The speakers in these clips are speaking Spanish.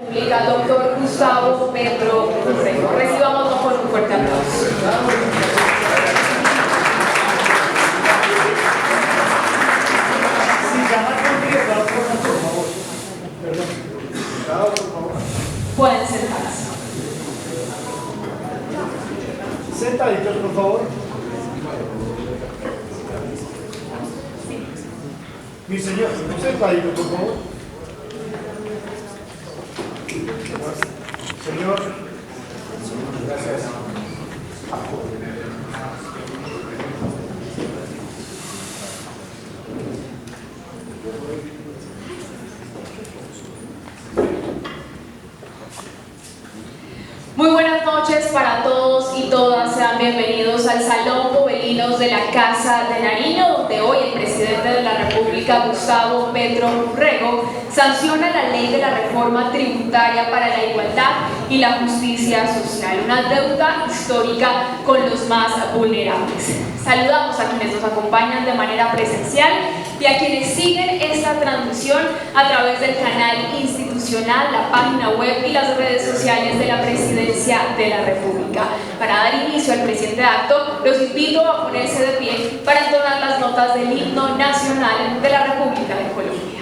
Pública, doctor Gustavo Petro Rego. Recibámoslo con un fuerte aplauso. Pueden sentarse. Sentaditos, por favor. Mi señor, sentaditos, por favor. Señor. Gracias. Muy buenas noches para todos y todas. Sean bienvenidos al Salón Povelinos de la Casa de Nariño, donde hoy el presidente de la República, Gustavo Petro Rego, sanciona la ley de la reforma tributaria para la igualdad y la justicia social, una deuda histórica con los más vulnerables. Saludamos a quienes nos acompañan de manera presencial y a quienes siguen esta transmisión a través del canal institucional, la página web y las redes sociales de la Presidencia de la República. Para dar inicio al presente acto, los invito a ponerse de pie para entonar las notas del himno nacional de la República de Colombia.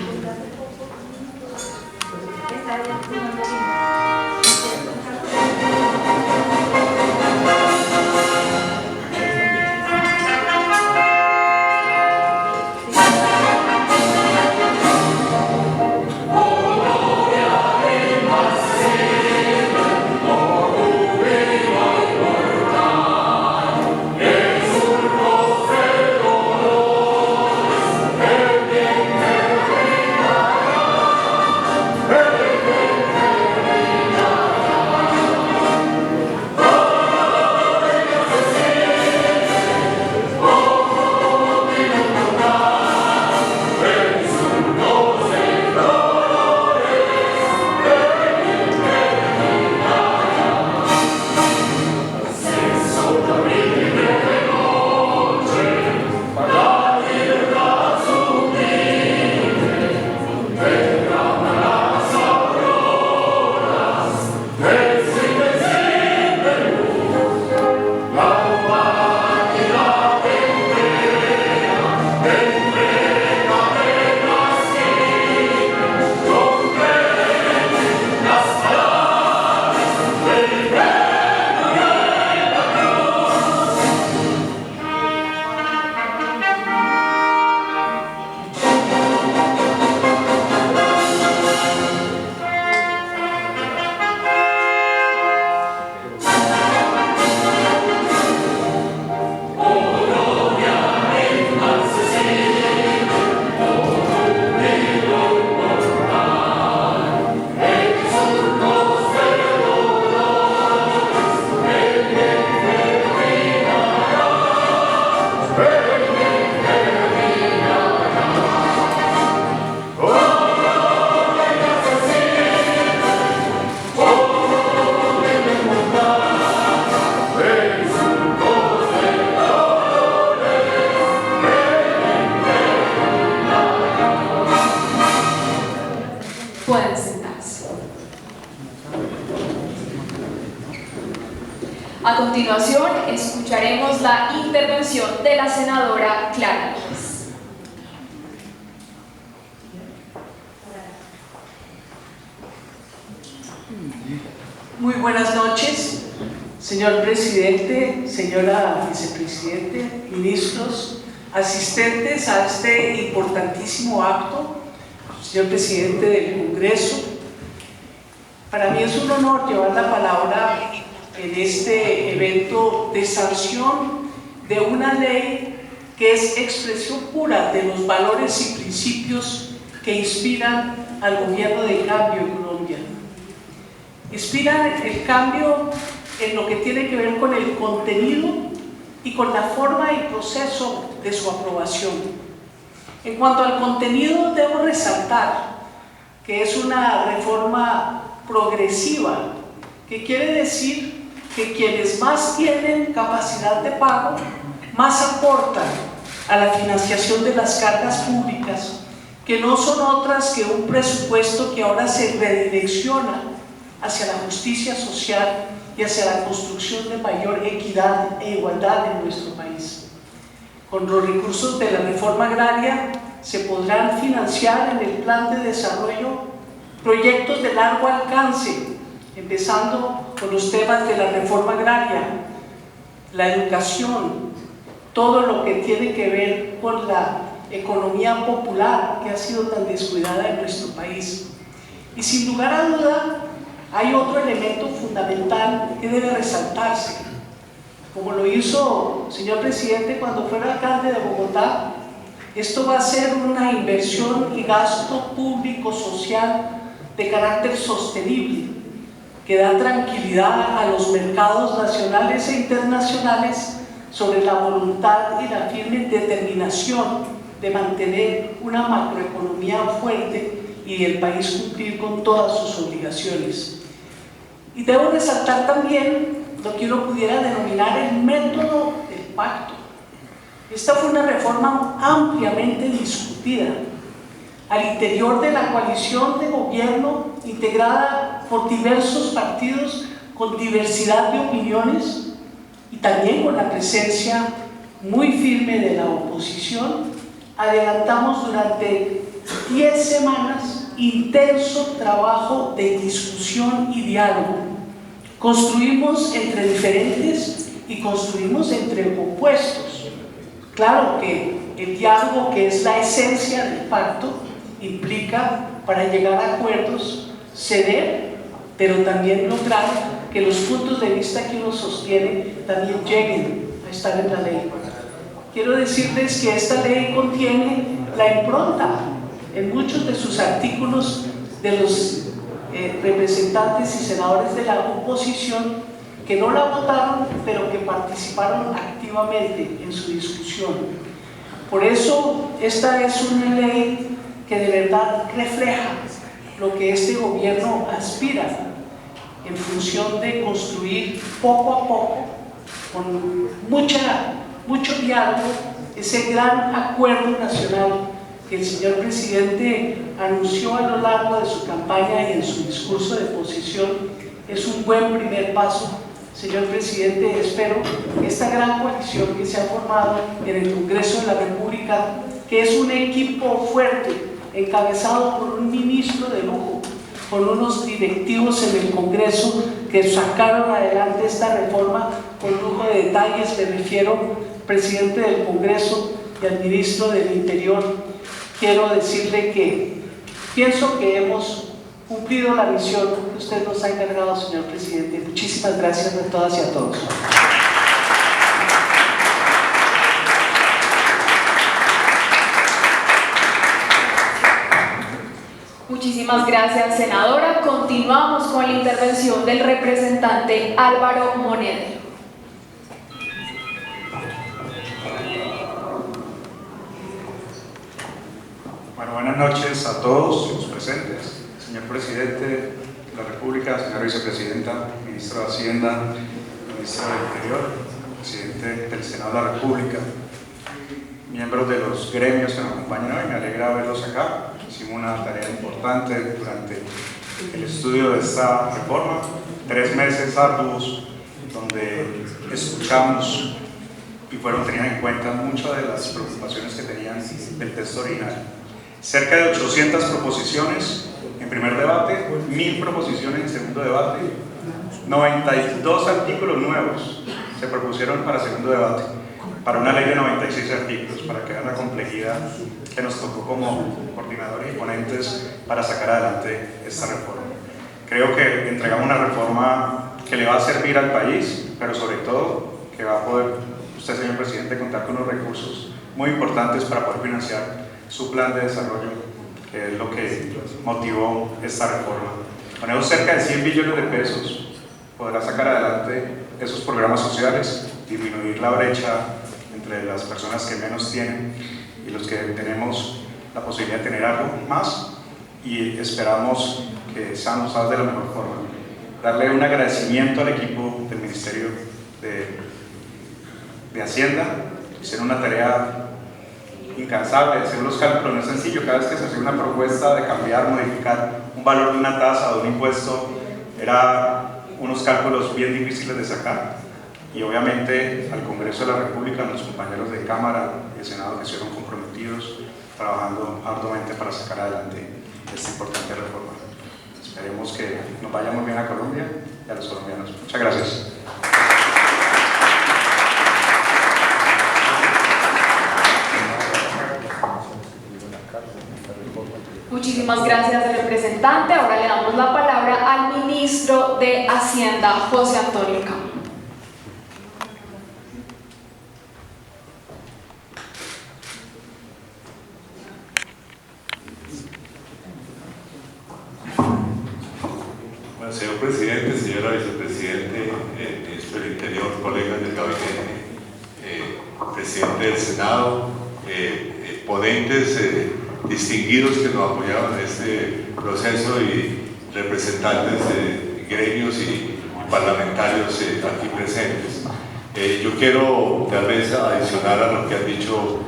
Pueden sentarse. A continuación, escucharemos la intervención de la senadora Clara López. Muy buenas noches, señor presidente, señora vicepresidente, ministros, asistentes a este importantísimo acto, señor presidente del Congreso. Para mí es un honor llevar la palabra en este evento de sanción de una ley que es expresión pura de los valores y principios que inspiran al gobierno de cambio en Colombia. Inspiran el cambio en lo que tiene que ver con el contenido y con la forma y proceso de su aprobación. En cuanto al contenido, debo resaltar que es una reforma progresiva, que quiere decir que quienes más tienen capacidad de pago, más aportan a la financiación de las cargas públicas, que no son otras que un presupuesto que ahora se redirecciona hacia la justicia social y hacia la construcción de mayor equidad e igualdad en nuestro país. Con los recursos de la reforma agraria se podrán financiar en el plan de desarrollo proyectos de largo alcance, empezando con los temas de la reforma agraria, la educación, todo lo que tiene que ver con la economía popular que ha sido tan descuidada en nuestro país. Y sin lugar a duda, hay otro elemento fundamental que debe resaltarse. Como lo hizo, señor presidente, cuando fue alcalde de Bogotá, esto va a ser una inversión y gasto público social de carácter sostenible, que da tranquilidad a los mercados nacionales e internacionales sobre la voluntad y la firme determinación de mantener una macroeconomía fuerte y el país cumplir con todas sus obligaciones. Y debo resaltar también lo que uno pudiera denominar el método del pacto. Esta fue una reforma ampliamente discutida al interior de la coalición de gobierno integrada por diversos partidos con diversidad de opiniones y también con la presencia muy firme de la oposición. Adelantamos durante 10 semanas intenso trabajo de discusión y diálogo. Construimos entre diferentes y construimos entre opuestos. Claro que el diálogo, que es la esencia del pacto, implica, para llegar a acuerdos, ceder, pero también lograr que los puntos de vista que uno sostiene también lleguen a estar en la ley. Quiero decirles que esta ley contiene la impronta en muchos de sus artículos de los representantes y senadores de la oposición que no la votaron, pero que participaron activamente en su discusión. Por eso, esta es una ley que de verdad refleja lo que este gobierno aspira en función de construir poco a poco, con mucho diálogo, ese gran acuerdo nacional que el señor presidente anunció a lo largo de su campaña y en su discurso de posición. Es un buen primer paso. Señor presidente, espero que esta gran coalición que se ha formado en el Congreso de la República, que es un equipo fuerte, encabezado por un ministro de lujo, con unos directivos en el Congreso que sacaron adelante esta reforma con lujo de detalles, me refiero al presidente del Congreso y al ministro del Interior. Quiero decirle que pienso que hemos cumplido la misión que usted nos ha encargado, señor presidente. Muchísimas gracias a todas y a todos. Muchísimas gracias, senadora. Continuamos con la intervención del representante Álvaro Monedero. Bueno, buenas noches a todos los presentes. Señor presidente de la República, señora vicepresidenta, ministro de Hacienda, ministro del Interior, presidente del Senado de la República, miembros de los gremios que nos acompañan hoy, me alegra verlos acá. Hicimos una tarea importante durante el estudio de esta reforma, 3 meses arduos, donde escuchamos y fueron tenidas en cuenta muchas de las preocupaciones que tenían del texto original. Cerca de 800 proposiciones en primer debate, 1000 proposiciones en segundo debate, 92 artículos nuevos se propusieron para segundo debate, para una ley de 96 artículos, para que vean la complejidad que nos tocó como coordinadores y ponentes para sacar adelante esta reforma. Creo que entregamos una reforma que le va a servir al país, pero sobre todo que va a poder usted, señor presidente, contar con unos recursos muy importantes para poder financiar su plan de desarrollo, que es lo que motivó esta reforma. Con esos cerca de 100 billones de pesos podrá sacar adelante esos programas sociales, disminuir la brecha entre las personas que menos tienen y los que tenemos la posibilidad de tener algo más, y esperamos que sean usados de la mejor forma. Darle un agradecimiento al equipo del Ministerio de Hacienda. Hicieron una tarea incansable de hacer los cálculos, no es sencillo. Cada vez que se hacía una propuesta de cambiar, modificar un valor de una tasa o de un impuesto, era unos cálculos bien difíciles de sacar. Y obviamente al Congreso de la República, los compañeros de Cámara y de Senado que estuvieron comprometidos, trabajando arduamente para sacar adelante esta importante reforma. Esperemos que nos vaya muy bien a Colombia y a los colombianos. Muchas gracias. Muchísimas gracias, representante. Ahora le damos la palabra al ministro de Hacienda, José Antonio Cama. Bueno, señor presidente, señora vicepresidente, ministro del Interior, colegas del gabinete, presidente del Senado, ponentes distinguidos que nos apoyaron en este proceso y representantes de gremios y parlamentarios aquí presentes. Yo quiero tal vez adicionar a lo que han dicho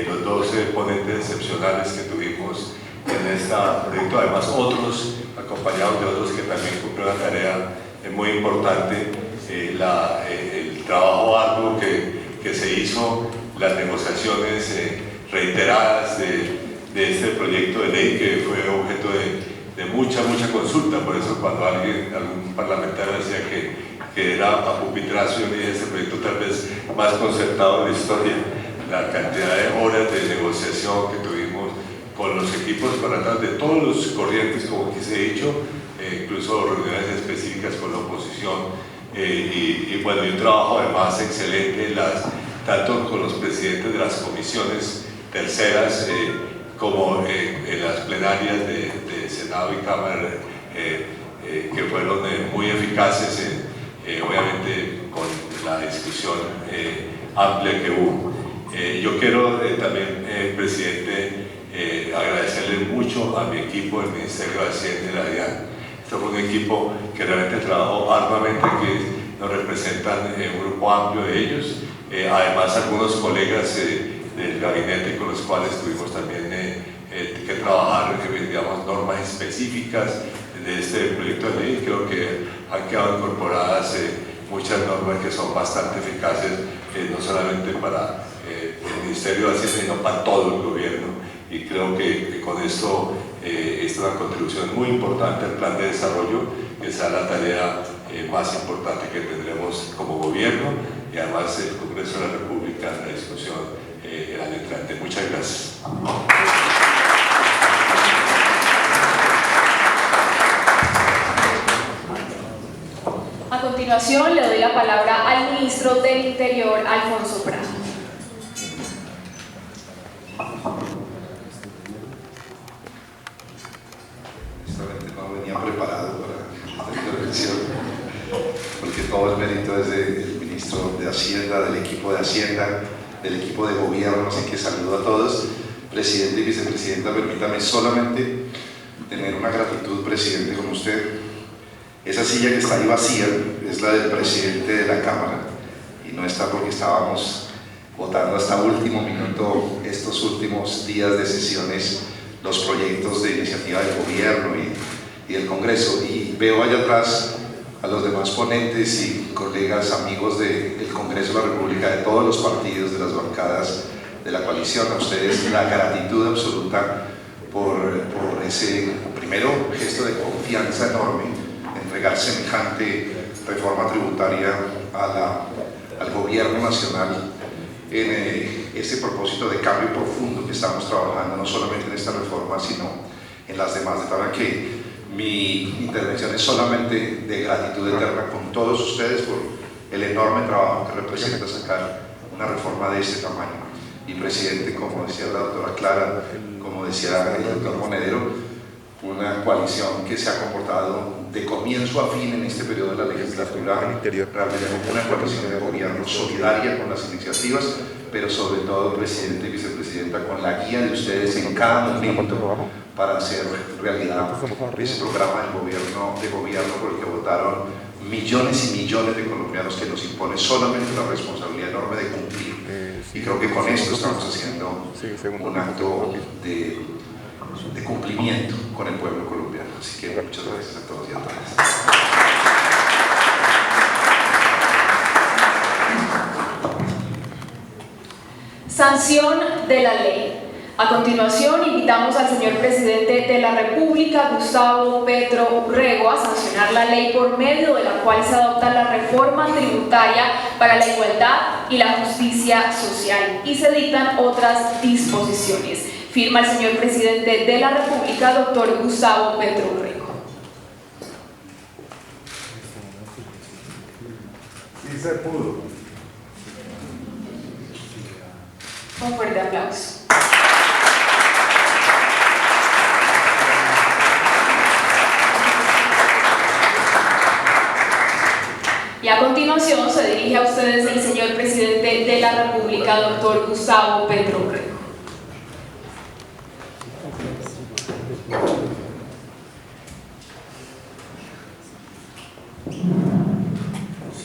los dos ponentes excepcionales que tuvimos en este proyecto, además otros acompañados de otros que también cumplieron una tarea muy importante, el trabajo arduo que se hizo, las negociaciones reiteradas de este proyecto de ley que fue objeto de mucha consulta. Por eso cuando algún parlamentario decía que era a pupitrazo, yo dije, este proyecto tal vez más concertado de la historia, la cantidad de horas de negociación que tuvimos con los equipos parlamentarios de todos los corrientes, como aquí se ha dicho, incluso reuniones específicas con la oposición, y bueno, y un trabajo además excelente, tanto con los presidentes de las comisiones terceras, como en las plenarias de Senado y Cámara, que fueron muy eficaces, obviamente con la discusión amplia que hubo. Yo quiero también, presidente, agradecerle mucho a mi equipo, el Ministerio de Hacienda y la DIAN. Esto fue un equipo que realmente trabajó arduamente, que nos representan un grupo amplio de ellos, además algunos colegas del gabinete con los cuales tuvimos también que trabajar, digamos, normas específicas de este proyecto de ley. Creo que han quedado incorporadas muchas normas que son bastante eficaces, no solamente para el Ministerio de Hacienda, sino para todo el gobierno, y creo que con esto es una contribución muy importante al plan de desarrollo, que será la tarea más importante que tendremos como gobierno, y además el Congreso de la República en la discusión el año entrante. Muchas gracias. A continuación le doy la palabra al ministro del Interior, Alfonso Prada. Honestamente no venía preparado para esta intervención, porque todo el mérito es del ministro de Hacienda, del equipo de Hacienda, del equipo de gobierno, así que saludo a todos. Presidente y vicepresidenta, permítame solamente tener una gratitud, presidente, con usted. Esa silla que está ahí vacía es la del presidente de la Cámara, y no está porque estábamos votando hasta último minuto, estos últimos días de sesiones, los proyectos de iniciativa del gobierno y del Congreso. Y veo allá atrás a los demás ponentes y colegas, amigos del Congreso de la República, de todos los partidos, de las bancadas de la coalición. A ustedes la gratitud absoluta por ese, primero, gesto de confianza enorme, entregar semejante reforma tributaria al gobierno nacional en este propósito de cambio profundo que estamos trabajando, no solamente en esta reforma, sino en las demás. De tal que mi intervención es solamente de gratitud eterna con todos ustedes por el enorme trabajo que representa sacar una reforma de este tamaño. Y presidente, como decía la doctora Clara, como decía el doctor Monedero, una coalición que se ha comportado de comienzo a fin en este periodo de la legislatura, realmente como una coalición de gobierno solidaria con las iniciativas, pero sobre todo, presidente y vicepresidenta, con la guía de ustedes en cada momento para hacer realidad ese programa de gobierno por el que votaron millones y millones de colombianos, que nos impone solamente la responsabilidad enorme de cumplir. Y creo que con esto estamos haciendo un acto de cumplimiento con el pueblo colombiano. Así que muchas gracias a todos y a todas. Sanción de la ley. A continuación, invitamos al señor presidente de la República, Gustavo Petro Urrego, a sancionar la ley por medio de la cual se adopta la reforma tributaria para la igualdad y la justicia social y se dictan otras disposiciones. Firma el señor presidente de la República, doctor Gustavo Petro Urrego. Sí se pudo. Un fuerte aplauso. Y a continuación se dirige a ustedes el señor presidente de la República, doctor Gustavo Petro Urrego.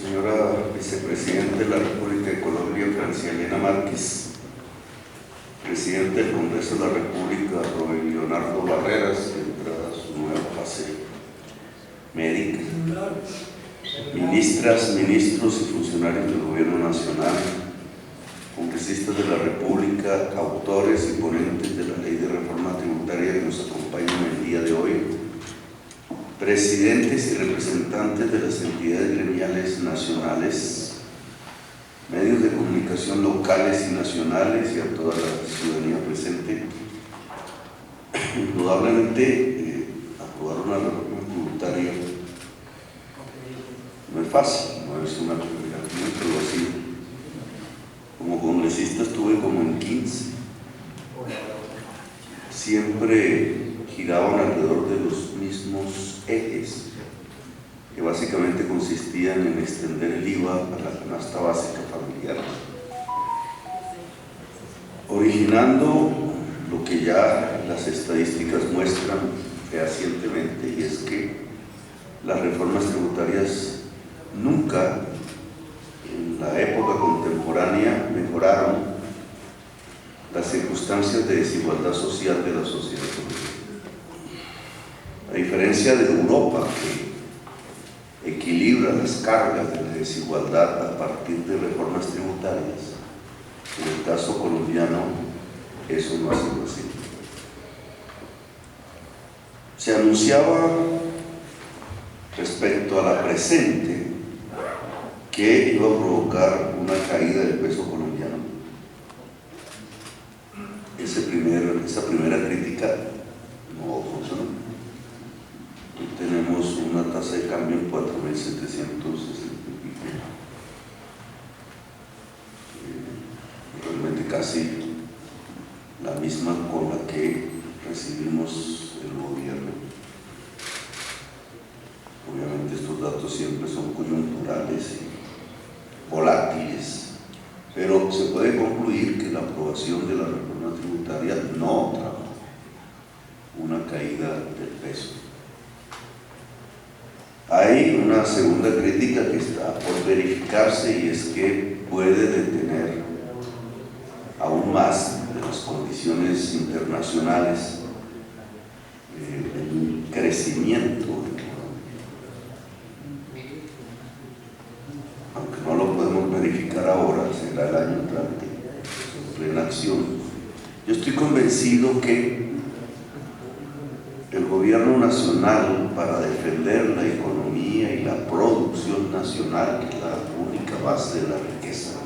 Señora vicepresidenta de la República de Colombia, Francia Elena Márquez, presidente del Congreso de la República, Rubén Leonardo Barreras, que entra a su nueva fase médica, ministras, ministros y funcionarios del Gobierno Nacional, congresistas de la República, autores y ponentes de la Ley de Reforma Tributaria que nos acompañan el día de hoy, presidentes y representantes de las entidades gremiales nacionales, medios de comunicación locales y nacionales y a toda la ciudadanía presente. Indudablemente, aprobar una reforma tributaria no es fácil, no es una obligación, pero así, como congresista estuve como en 15, siempre giraban alrededor de los mismos ejes, que básicamente consistían en extender el IVA a la canasta básica familiar, originando lo que ya las estadísticas muestran fehacientemente, y es que las reformas tributarias nunca en la época contemporánea mejoraron las circunstancias de desigualdad social de la sociedad colombiana. A diferencia de Europa, que equilibra las cargas de la desigualdad a partir de reformas tributarias, en el caso colombiano eso no ha sido así. Se anunciaba respecto a la presente que iba a provocar una caída del peso colombiano. Esa primera crítica no funcionó. Hoy tenemos una tasa de cambio en 4.760. Realmente casi la misma con la que recibimos el gobierno. Obviamente estos datos siempre son coyunturales y volátiles, pero se puede concluir que la aprobación de la reforma tributaria no trajo una caída del peso. Hay una segunda crítica que está por verificarse, y es que puede detener aún más de las condiciones internacionales el crecimiento, aunque no lo podemos verificar ahora, será el año entrante, en plena acción. Yo estoy convencido que el gobierno nacional, para defender la economía y la producción nacional, que es la única base de la riqueza,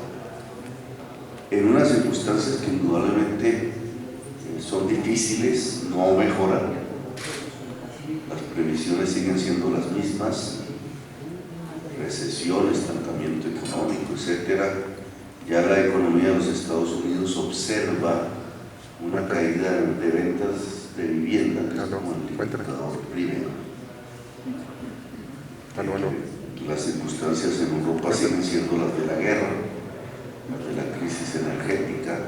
en unas circunstancias que indudablemente son difíciles, no mejoran. Las previsiones siguen siendo las mismas: recesión, estancamiento económico, etc. Ya la economía de los Estados Unidos observa una caída de ventas de vivienda, que es como el indicador primero. Las circunstancias en Europa siguen siendo las de la guerra. de la crisis energética,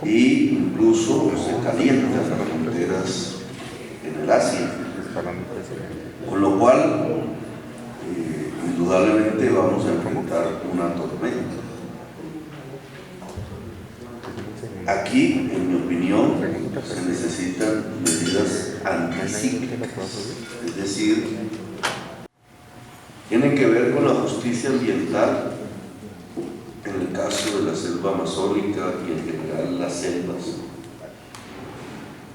y incluso se calientan las fronteras en el Asia, con lo cual indudablemente vamos a enfrentar una tormenta. Aquí, en mi opinión, se necesitan medidas anticíclicas, es decir, tienen que ver con la justicia ambiental en el caso de la selva amazónica y en general las selvas.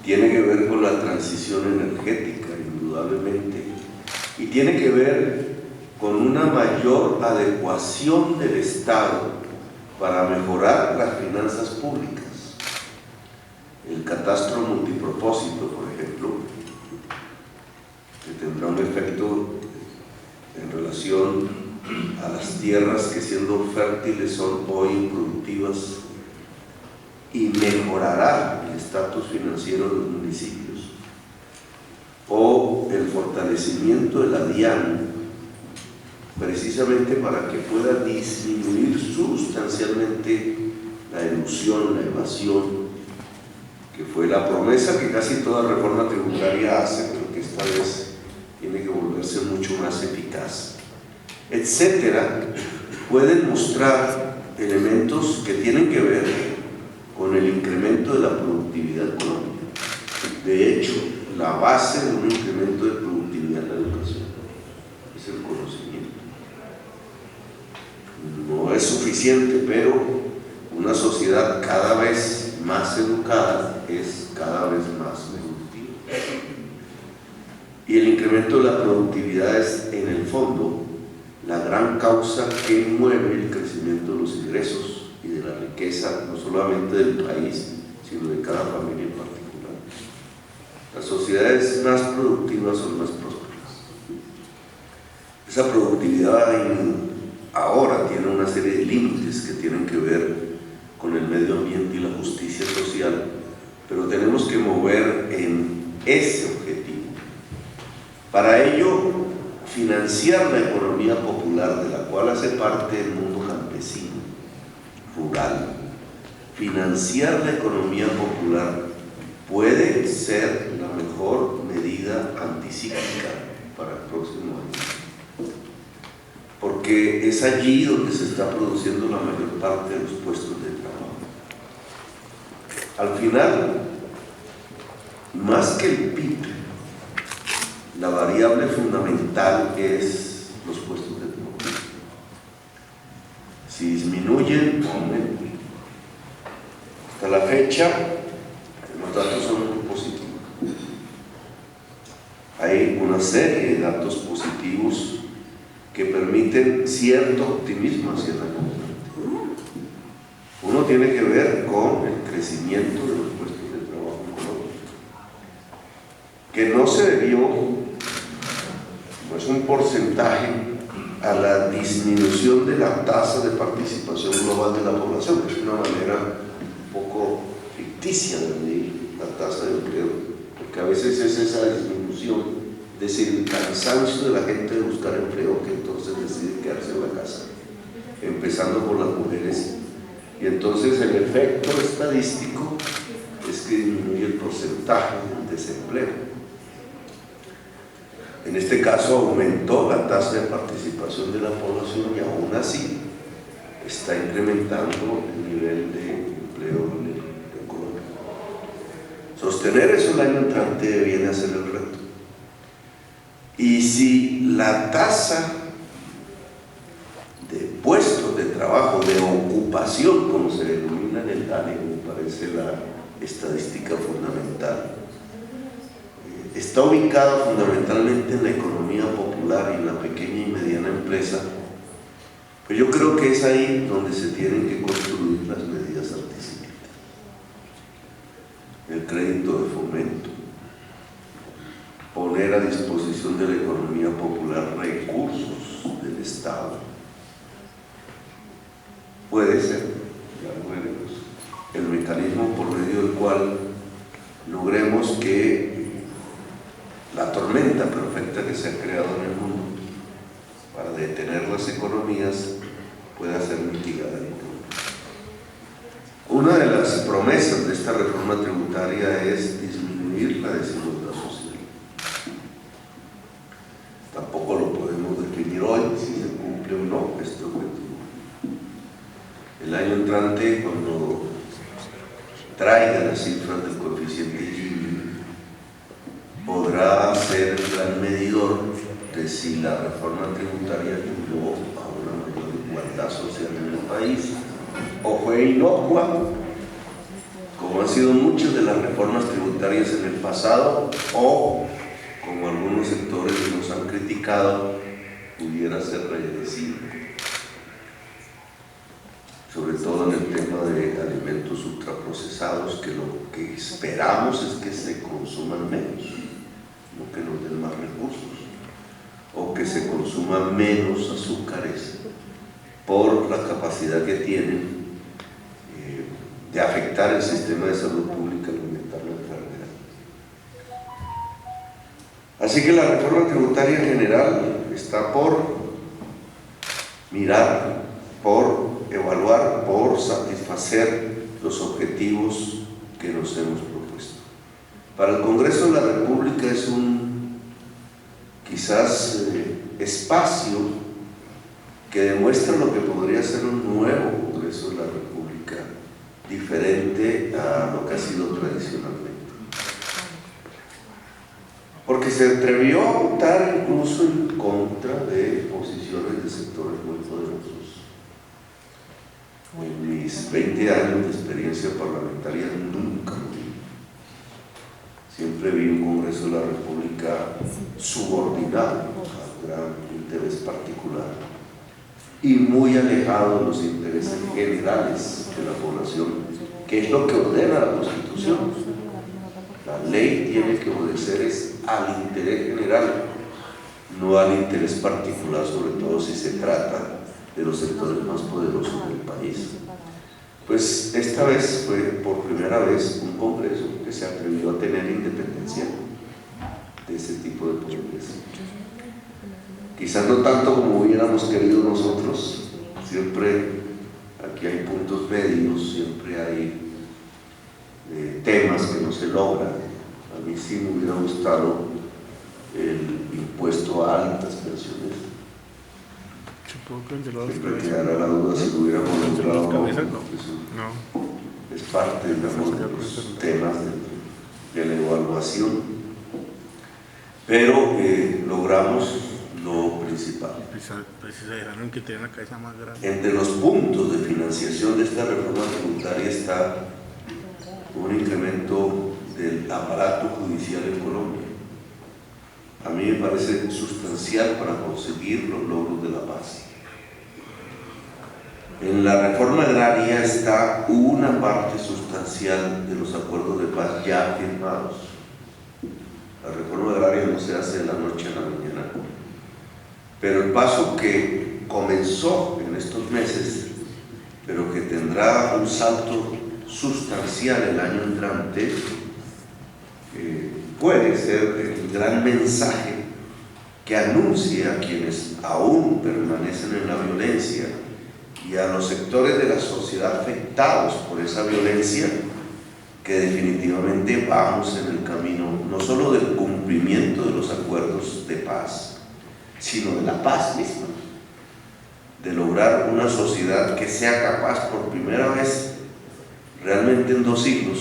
Tiene que ver con la transición energética, indudablemente, y tiene que ver con una mayor adecuación del Estado para mejorar las finanzas públicas. El catastro multipropósito, por ejemplo, que tendrá un efecto en relación a las tierras que siendo fértiles son hoy improductivas y mejorará el estatus financiero de los municipios, o el fortalecimiento de la DIAN, precisamente para que pueda disminuir sustancialmente la elusión, la evasión, que fue la promesa que casi toda reforma tributaria hace, pero que esta vez tiene que volverse mucho más eficaz, etcétera. Pueden mostrar elementos que tienen que ver con el incremento de la productividad económica. De hecho, la base de un incremento de productividad en la educación es el conocimiento. No es suficiente, pero una sociedad cada vez más educada es cada vez más productiva. Y el incremento de la productividad es, en el fondo, la gran causa que mueve el crecimiento de los ingresos y de la riqueza, no solamente del país, sino de cada familia en particular. Las sociedades más productivas son más prósperas. Esa productividad ahora tiene una serie de límites que tienen que ver con el medio ambiente y la justicia social, pero tenemos que mover en ese objetivo. Para ello, financiar la economía popular, de la cual hace parte el mundo campesino, rural. Financiar la economía popular puede ser la mejor medida anticíclica para el próximo año, porque es allí donde se está produciendo la mayor parte de los puestos de trabajo. Al final, más que el PIB, la variable fundamental es los puestos de trabajo. Si disminuyen o aumentan. Hasta la fecha, los datos son muy positivos. Hay una serie de datos positivos que permiten cierto optimismo hacia la economía. Uno tiene que ver con el crecimiento de los puestos de trabajo económicos, que no se debió, no es un porcentaje, a la disminución de la tasa de participación global de la población, que es una manera un poco ficticia de medir la tasa de empleo, porque a veces es esa disminución, es decir, el cansancio de la gente de buscar empleo, que entonces decide quedarse en la casa, empezando por las mujeres, y entonces el efecto estadístico es que disminuye el porcentaje del desempleo. En este caso aumentó la tasa de participación de la población y aún así está incrementando el nivel de empleo económico. Sostener eso el año entrante viene a ser el reto. Y si la tasa de puestos de trabajo, de ocupación, como se denomina en el DANE, me parece la estadística fundamental, está ubicada fundamentalmente en la economía popular y en la pequeña y mediana empresa, pues yo creo que es ahí donde se tienen que construir las medidas anticíclicas. El crédito de fomento, poner a disposición de la economía popular recursos del Estado. Puede ser, ya lo veremos, el mecanismo por medio del cual logremos que la tormenta perfecta que se ha creado en el mundo para detener las economías pueda ser mitigada en el mundo. Una de las promesas de esta reforma tributaria es disminuir la desigualdad social. Tampoco lo podemos definir hoy si se cumple o no este objetivo. El año entrante, cuando traiga las cifras del coeficiente Gini, podrá ser el gran medidor de si la reforma tributaria ayudó a una mayor igualdad social en el país o fue inocua, como han sido muchas de las reformas tributarias en el pasado, o como algunos sectores que nos han criticado, pudiera ser regresivo, sobre todo en el tema de alimentos ultraprocesados, que lo que esperamos es que se consuman menos, no que nos den más recursos, o que se consuman menos azúcares por la capacidad que tienen de afectar el sistema de salud pública y aumentar la enfermedad. Así que la reforma tributaria general está por mirar, por evaluar, por satisfacer los objetivos que nos hemos propuesto. Para el Congreso de la República es un quizás espacio que demuestra lo que podría ser un nuevo Congreso de la República, diferente a lo que ha sido tradicionalmente. Porque se atrevió a votar incluso en contra de posiciones de sectores muy poderosos. En mis 20 años de experiencia parlamentaria nunca lo vi. Siempre vi un Congreso de la República subordinado al gran interés particular y muy alejado de los intereses generales de la población, que es lo que ordena la Constitución. La ley tiene que obedecer al interés general, no al interés particular, sobre todo si se trata de los sectores más poderosos del país. Pues esta vez fue por primera vez un Congreso que se atrevió a tener independencia de ese tipo de poderes. Quizás no tanto como hubiéramos querido nosotros, siempre aquí hay puntos medios, siempre hay temas que no se logran. A mí sí me hubiera gustado el impuesto a altas pensiones. Siempre quedará la duda si lo hubiéramos logrado o no. Es parte de los temas de la evaluación, pero logramos lo principal. Entre los puntos de financiación de esta reforma tributaria está un incremento del aparato judicial en Colombia. A mí me parece sustancial para conseguir los logros de la paz. En la reforma agraria está una parte sustancial de los acuerdos de paz ya firmados. La reforma agraria no se hace de la noche a la mañana, pero el paso que comenzó en estos meses, pero que tendrá un salto sustancial el año entrante, puede ser el gran mensaje que anuncie a quienes aún permanecen en la violencia y a los sectores de la sociedad afectados por esa violencia, que definitivamente vamos en el camino no solo del cumplimiento de los acuerdos de paz, sino de la paz misma, de lograr una sociedad que sea capaz por primera vez, realmente en 2 siglos,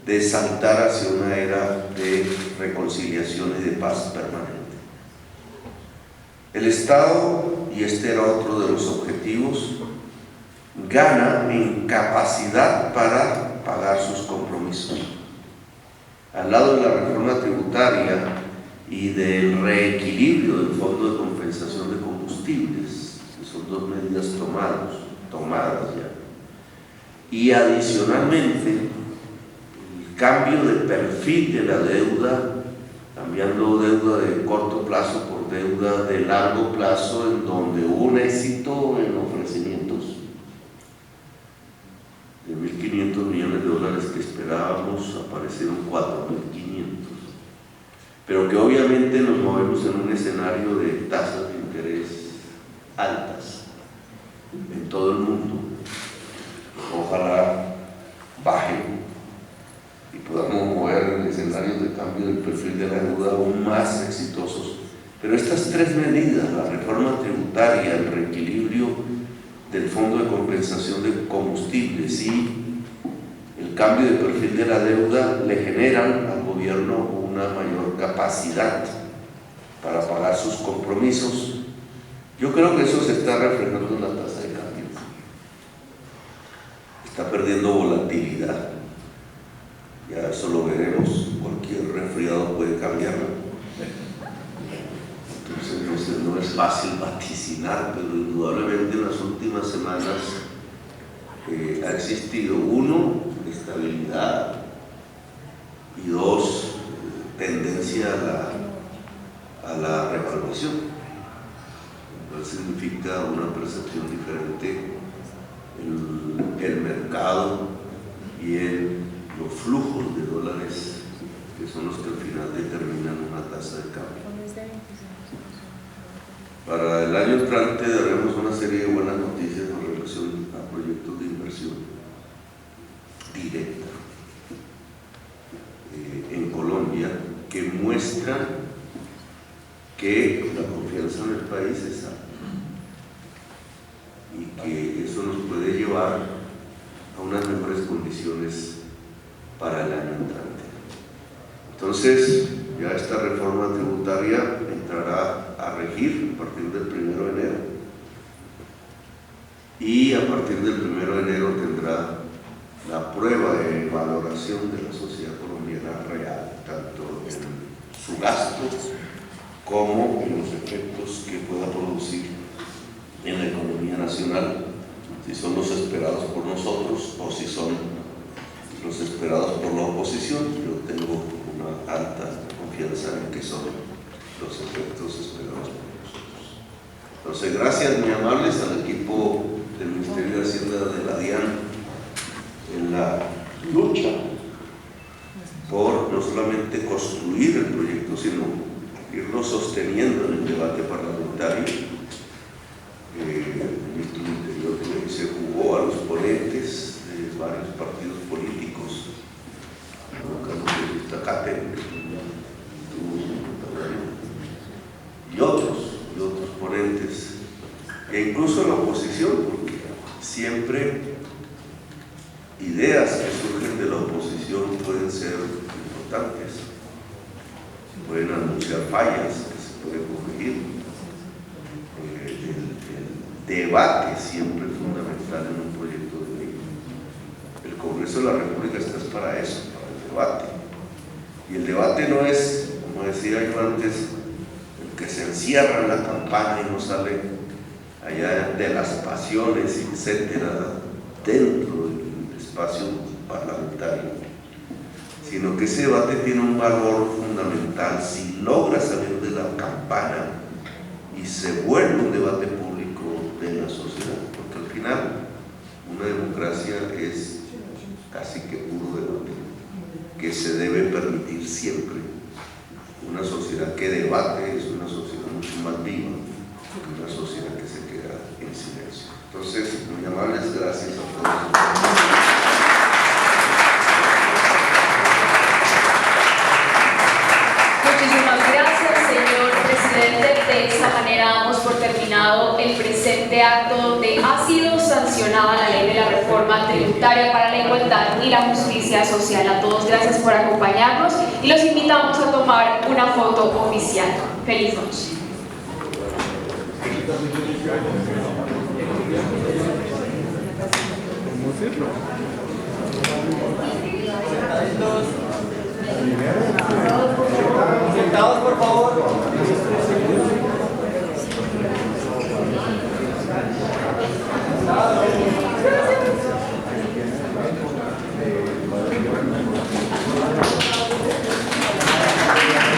de saltar hacia una era de reconciliación y de paz permanente. El Estado, y este era otro de los objetivos, gana en capacidad para pagar sus compromisos. Al lado de la reforma tributaria y del reequilibrio del Fondo de Compensación de Combustibles, que son 2 medidas tomadas ya, y adicionalmente el cambio de perfil de la deuda, cambiando deuda de corto plazo por deuda de largo plazo, en donde hubo un éxito en ofrecimientos de $1.500 millones que esperábamos, aparecieron 4.500, pero que obviamente nos movemos en un escenario de tasas de interés altas en todo el mundo. Ojalá Pero estas tres medidas, la reforma tributaria, el reequilibrio del Fondo de Compensación de Combustibles y el cambio de perfil de la deuda, le generan al gobierno una mayor capacidad para pagar sus compromisos. Yo creo que eso se está reflejando en la tasa de cambio. Está perdiendo volatilidad. Ya eso lo veremos. Cualquier resfriado puede cambiarlo. Entonces no es fácil vaticinar, pero indudablemente en las últimas semanas ha existido, uno, estabilidad, y dos, tendencia a la revaluación, lo cual significa una percepción diferente en el mercado y en los flujos de dólares, que son los que al final determinan una tasa de cambio. Para el año entrante daremos una serie de buenas noticias en relación a proyectos de inversión directa en Colombia, que muestran que la confianza en el país es alta y que eso nos puede llevar a unas mejores condiciones para el año entrante. Entonces, ya esta reforma tributaria entrará a regir a partir del 1 de enero y a partir del 1 de enero tendrá la prueba de valoración de la sociedad colombiana real, tanto en su gasto como en los efectos que pueda producir en la economía nacional, si son los esperados por nosotros o si son los esperados por la oposición. Yo tengo una alta confianza en que son los efectos esperados por nosotros. Entonces, gracias muy amables al equipo del Ministerio de Hacienda de la DIAN en la lucha por no solamente construir el proyecto, sino irlo sosteniendo en el debate parlamentario. El ministro del Interior se jugó a los ponentes de varios partidos políticos, Carlos Itacate y otros ponentes, e incluso la oposición, porque siempre ideas que surgen de la oposición pueden ser importantes, pueden anunciar fallas que se pueden corregir. El debate siempre es fundamental en un proyecto de ley. El Congreso de la República está para eso, para el debate. Y el debate no es, como decía yo antes, el que se encierra en la campaña y no sale allá de las pasiones, etcétera, dentro del espacio parlamentario, sino que ese debate tiene un valor fundamental si logra salir de la campana y se vuelve un debate público de la sociedad, porque al final una democracia es casi que puro debate, que se debe permitir siempre. Una sociedad que debate es una sociedad mucho más viva que una sociedad que se queda en silencio. Entonces, muy amables, gracias a todos. De esta manera damos por terminado el presente acto donde ha sido sancionada la ley de la reforma tributaria para la igualdad y la justicia social. A todos gracias por acompañarnos y los invitamos a tomar una foto oficial. Feliz noche. Sentados, por favor.